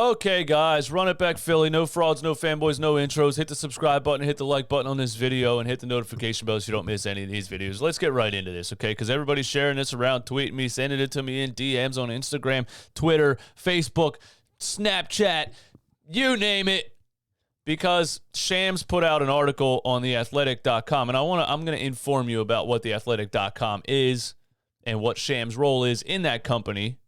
Okay, guys, run it back, Philly. No frauds, no fanboys, no intros. Hit the subscribe button, hit the like button on this video, and hit the notification bell so you don't miss any of these videos. Let's get right into this, okay? Because everybody's sharing this around, tweeting me, sending it to me in DMs on Instagram, Twitter, Facebook, Snapchat, you name it. Because Shams put out an article on theathletic.com, and I'm going to inform you about what theathletic.com is and what Shams' role is in that company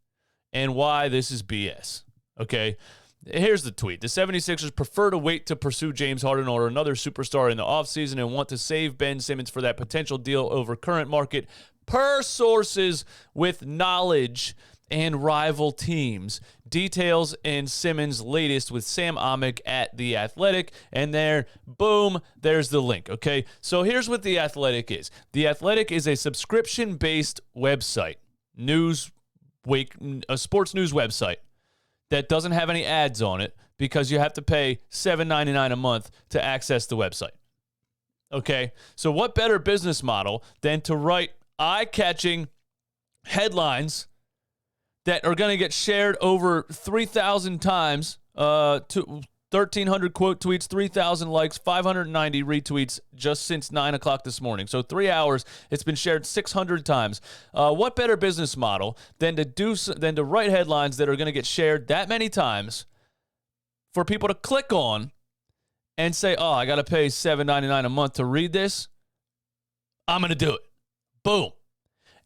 and why this is BS. Okay, here's the tweet. The 76ers prefer to wait to pursue James Harden or another superstar in the offseason and want to save Ben Simmons for that potential deal over current market, per sources with knowledge and rival teams. Details and Simmons' latest with Sam Amick at The Athletic. And there, boom, there's the link, okay? So here's what The Athletic is. The Athletic is a subscription-based website, a sports news website that doesn't have any ads on it because you have to pay $7.99 a month to access the website. Okay? So what better business model than to write eye-catching headlines that are going to get shared over 3,000 times, 1,300 quote tweets, 3,000 likes, 590 retweets just since 9 o'clock this morning. So 3 hours, it's been shared 600 times. What better business model than to write headlines that are going to get shared that many times for people to click on and say, oh, I got to pay $7.99 a month to read this? I'm going to do it. Boom.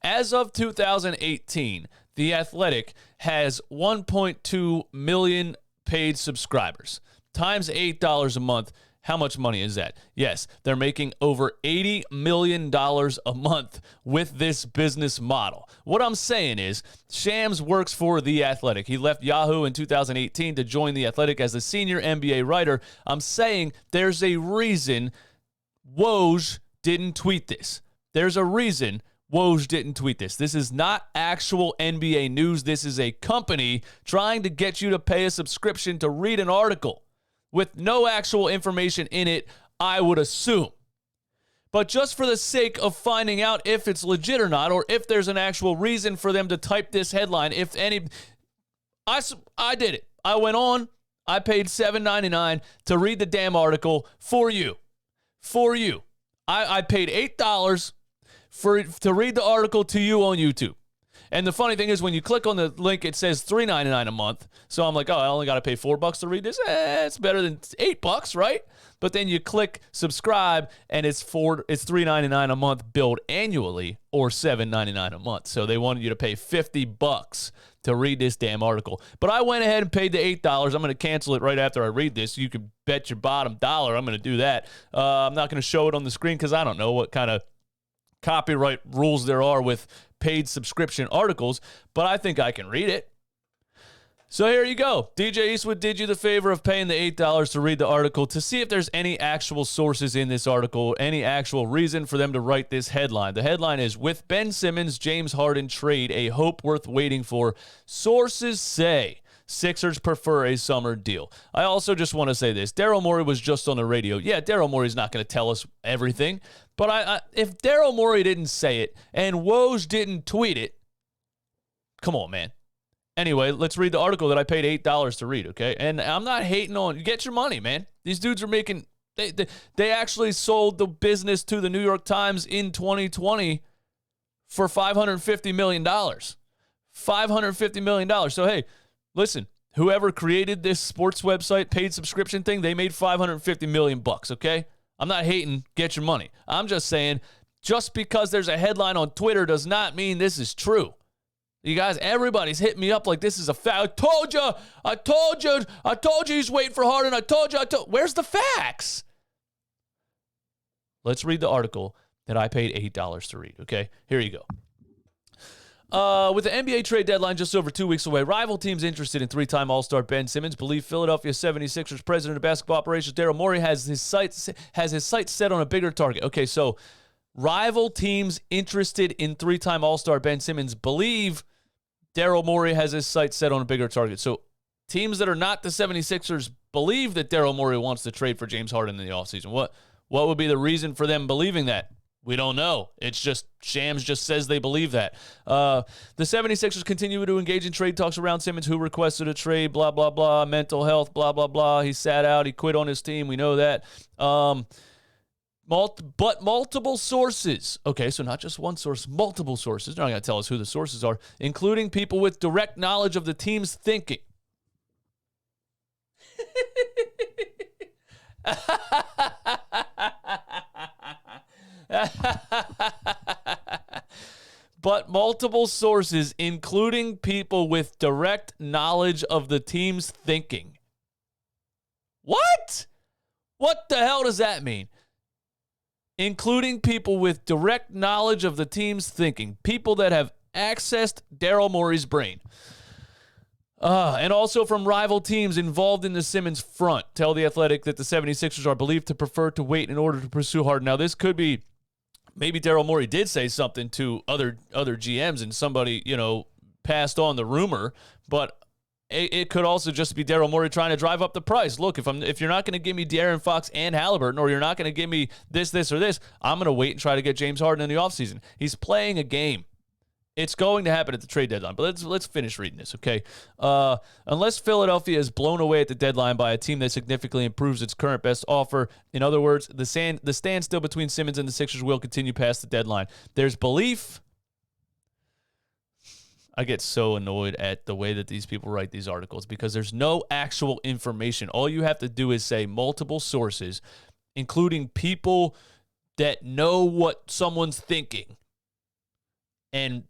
As of 2018, The Athletic has 1.2 million paid subscribers. Times $8 a month. How much money is that? Yes, they're making over $80 million a month with this business model. What I'm saying is, Shams works for The Athletic. He left Yahoo in 2018 to join The Athletic as a senior NBA writer. I'm saying there's a reason Woj didn't tweet this. There's a reason Woj didn't tweet this. This is not actual NBA news. This is a company trying to get you to pay a subscription to read an article with no actual information in it, I would assume. But just for the sake of finding out if it's legit or not, or if there's an actual reason for them to type this headline, if any, I did it. I went on, I paid $7.99 to read the damn article for you. For you. I paid $8 to read the article to you on YouTube. And the funny thing is, when you click on the link, it says $3.99 a month. So I'm like, oh, I only got to pay $4 to read this. It's better than $8, right? But then you click subscribe, and it's $3.99 a month billed annually, or $7.99 a month. So they wanted you to pay $50 to read this damn article. But I went ahead and paid the $8. I'm going to cancel it right after I read this. You can bet your bottom dollar I'm going to do that. I'm not going to show it on the screen because I don't know what kind of copyright rules there are with paid subscription articles, but I think I can read it. So here you go. DJ Eastwood did you the favor of paying the $8 to read the article to see if there's any actual sources in this article, any actual reason for them to write this headline. The headline is, with Ben Simmons, James Harden trade, a hope worth waiting for. Sources say Sixers prefer a summer deal. I also just want to say this. Daryl Morey was just on the radio. Yeah, Daryl Morey's not going to tell us everything, but if Daryl Morey didn't say it and Woj didn't tweet it, come on, man. Anyway, let's read the article that I paid $8 to read, okay? And I'm not hating on, get your money, man. These dudes are making, they actually sold the business to the New York Times in 2020 for $550 million. $550 million. So, hey, listen, whoever created this sports website paid subscription thing, they made $550 million, okay? I'm not hating, get your money. I'm just saying, just because there's a headline on Twitter does not mean this is true. You guys, everybody's hitting me up like this is a fact. I told you he's waiting for Harden. Where's the facts? Let's read the article that I paid $8 to read, okay? Here you go. With the NBA trade deadline just over 2 weeks away, rival teams interested in three-time All-Star Ben Simmons believe Philadelphia 76ers president of basketball operations Daryl Morey has his sights set on a bigger target. Okay, so rival teams interested in three-time All-Star Ben Simmons believe Daryl Morey has his sights set on a bigger target. So teams that are not the 76ers believe that Daryl Morey wants to trade for James Harden in the offseason. What would be the reason for them believing that? We don't know. It's just Shams just says they believe that. The 76ers continue to engage in trade talks around Simmons, who requested a trade, blah, blah, blah, mental health, blah, blah, blah. He sat out. He quit on his team. We know that. But multiple sources. Okay, so not just one source, multiple sources. They're not going to tell us who the sources are, including people with direct knowledge of the team's thinking. But multiple sources, including people with direct knowledge of the team's thinking. What? What the hell does that mean? Including people with direct knowledge of the team's thinking. People that have accessed Daryl Morey's brain. And also from rival teams involved in the Simmons front. Tell The Athletic that the 76ers are believed to prefer to wait in order to pursue Harden. Now, this could be, maybe Daryl Morey did say something to other GMs and somebody, passed on the rumor, but it could also just be Daryl Morey trying to drive up the price. Look, if you're not going to give me De'Aaron Fox and Halliburton, or you're not going to give me this, or this, I'm going to wait and try to get James Harden in the offseason. He's playing a game. It's going to happen at the trade deadline, but let's finish reading this, okay? Unless Philadelphia is blown away at the deadline by a team that significantly improves its current best offer, in other words, the standstill between Simmons and the Sixers will continue past the deadline. There's belief. I get so annoyed at the way that these people write these articles because there's no actual information. All you have to do is say multiple sources, including people that know what someone's thinking. And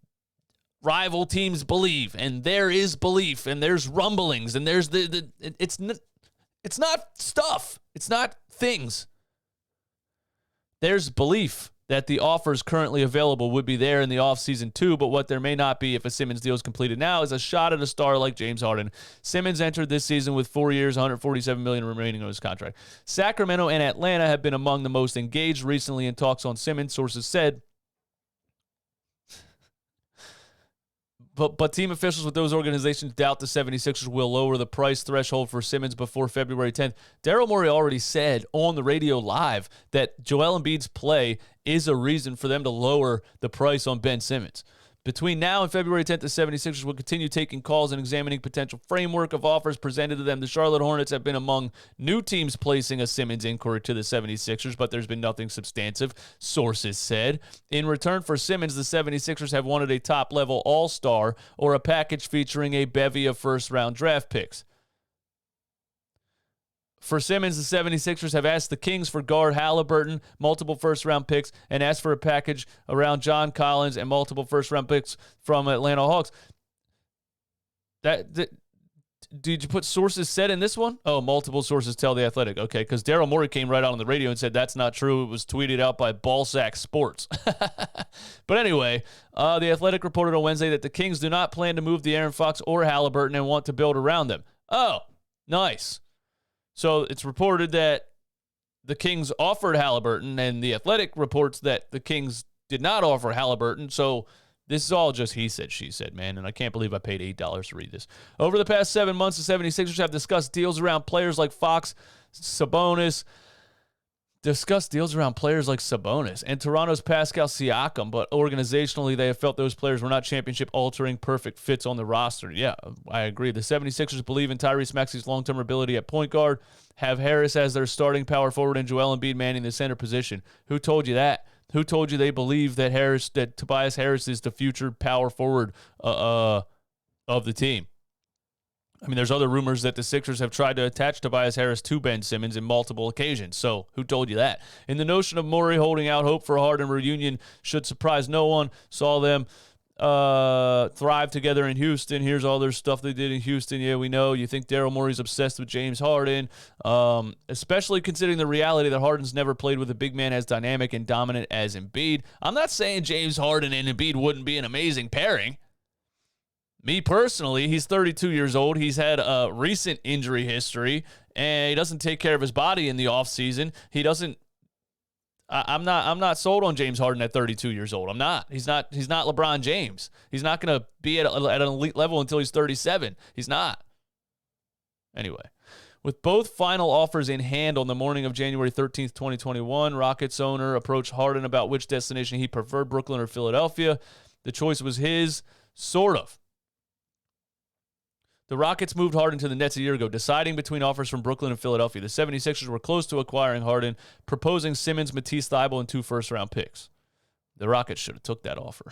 rival teams believe, and there is belief, and there's rumblings, and there's it's not stuff. It's not things. There's belief that the offers currently available would be there in the offseason too, but what there may not be if a Simmons deal is completed now is a shot at a star like James Harden. Simmons entered this season with 4 years, $147 million remaining on his contract. Sacramento and Atlanta have been among the most engaged recently in talks on Simmons, sources said. But team officials with those organizations doubt the 76ers will lower the price threshold for Simmons before February 10th. Daryl Morey already said on the radio live that Joel Embiid's play is a reason for them to lower the price on Ben Simmons. Between now and February 10th, the 76ers will continue taking calls and examining potential framework of offers presented to them. The Charlotte Hornets have been among new teams placing a Simmons inquiry to the 76ers, but there's been nothing substantive, sources said. In return for Simmons, the 76ers have wanted a top-level all-star or a package featuring a bevy of first-round draft picks. For Simmons, the 76ers have asked the Kings for guard Halliburton, multiple first-round picks, and asked for a package around John Collins and multiple first-round picks from Atlanta Hawks. Did you put sources said in this one? Oh, multiple sources tell The Athletic. Okay, because Daryl Morey came right out on the radio and said that's not true. It was tweeted out by Ballsack Sports. But anyway, The Athletic reported on Wednesday that the Kings do not plan to move De'Aaron Fox or Halliburton and want to build around them. Oh, nice. So it's reported that the Kings offered Halliburton, and The Athletic reports that the Kings did not offer Halliburton. So this is all just he said, she said, man, and I can't believe I paid $8 to read this. Over the past 7 months, the 76ers have discussed deals around players like Fox, Sabonis, and Toronto's Pascal Siakam, but organizationally, they have felt those players were not championship-altering perfect fits on the roster. Yeah, I agree. The 76ers believe in Tyrese Maxey's long-term ability at point guard, have Harris as their starting power forward, and Joel Embiid manning the center position. Who told you that? Who told you they believe that Tobias Harris is the future power forward of the team? I mean, there's other rumors that the Sixers have tried to attach Tobias Harris to Ben Simmons in multiple occasions. So who told you that? In the notion of Morey holding out hope for a Harden reunion should surprise no one. Saw them thrive together in Houston. Here's all their stuff they did in Houston. Yeah, we know. You think Daryl Morey's obsessed with James Harden, especially considering the reality that Harden's never played with a big man as dynamic and dominant as Embiid. I'm not saying James Harden and Embiid wouldn't be an amazing pairing. Me personally, he's 32 years old. He's had a recent injury history, and he doesn't take care of his body in the offseason. He doesn't. I'm not sold on James Harden at 32 years old. I'm not. He's not LeBron James. He's not going to be at an elite level until he's 37. He's not. Anyway, With both final offers in hand on the morning of January 13th, 2021, Rockets owner approached Harden about which destination he preferred, Brooklyn or Philadelphia. The choice was his, sort of. The Rockets moved Harden to the Nets a year ago, deciding between offers from Brooklyn and Philadelphia. The 76ers were close to acquiring Harden, proposing Simmons, Matisse Thybulle, and 2 first-round picks. The Rockets should have took that offer,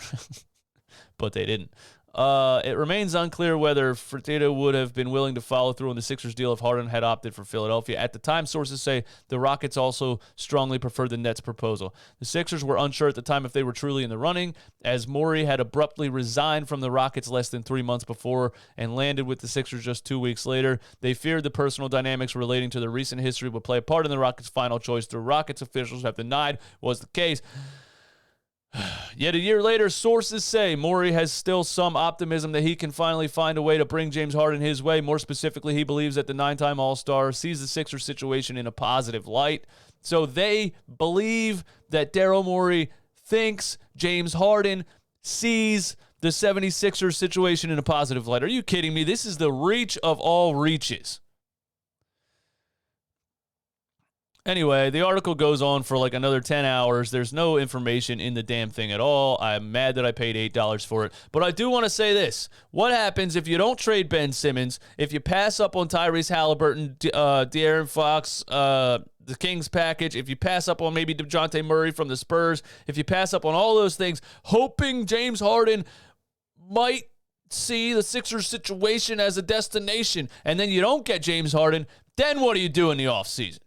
but they didn't. It remains unclear whether Fertitta would have been willing to follow through on the Sixers deal if Harden had opted for Philadelphia. At the time, sources say the Rockets also strongly preferred the Nets' proposal. The Sixers were unsure at the time if they were truly in the running, as Morey had abruptly resigned from the Rockets less than 3 months before and landed with the Sixers just 2 weeks later. They feared the personal dynamics relating to their recent history would play a part in the Rockets' final choice. The Rockets officials have denied was the case. Yet a year later, sources say Morey has still some optimism that he can finally find a way to bring James Harden his way. More specifically, he believes that the 9-time All-Star sees the Sixers situation in a positive light. So they believe that Daryl Morey thinks James Harden sees the 76ers situation in a positive light. Are you kidding me? This is the reach of all reaches. Anyway, the article goes on for like another 10 hours. There's no information in the damn thing at all. I'm mad that I paid $8 for it. But I do want to say this. What happens if you don't trade Ben Simmons, if you pass up on Tyrese Halliburton, De'Aaron Fox, the Kings package, if you pass up on maybe DeJounte Murray from the Spurs, if you pass up on all those things, hoping James Harden might see the Sixers situation as a destination, and then you don't get James Harden, then what do you do in the offseason?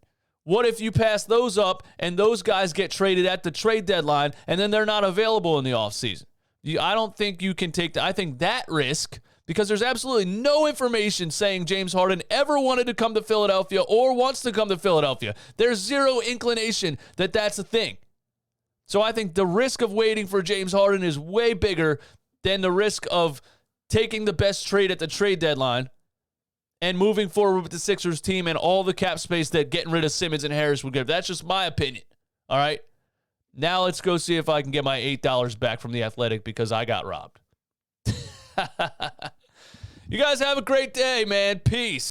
What if you pass those up and those guys get traded at the trade deadline and then they're not available in the offseason? I don't think you can take that. I think that risk, because there's absolutely no information saying James Harden ever wanted to come to Philadelphia or wants to come to Philadelphia. There's zero inclination that that's a thing. So I think the risk of waiting for James Harden is way bigger than the risk of taking the best trade at the trade deadline and moving forward with the Sixers team and all the cap space that getting rid of Simmons and Harris would give. That's just my opinion. All right? Now let's go see if I can get my $8 back from The Athletic because I got robbed. You guys have a great day, man. Peace.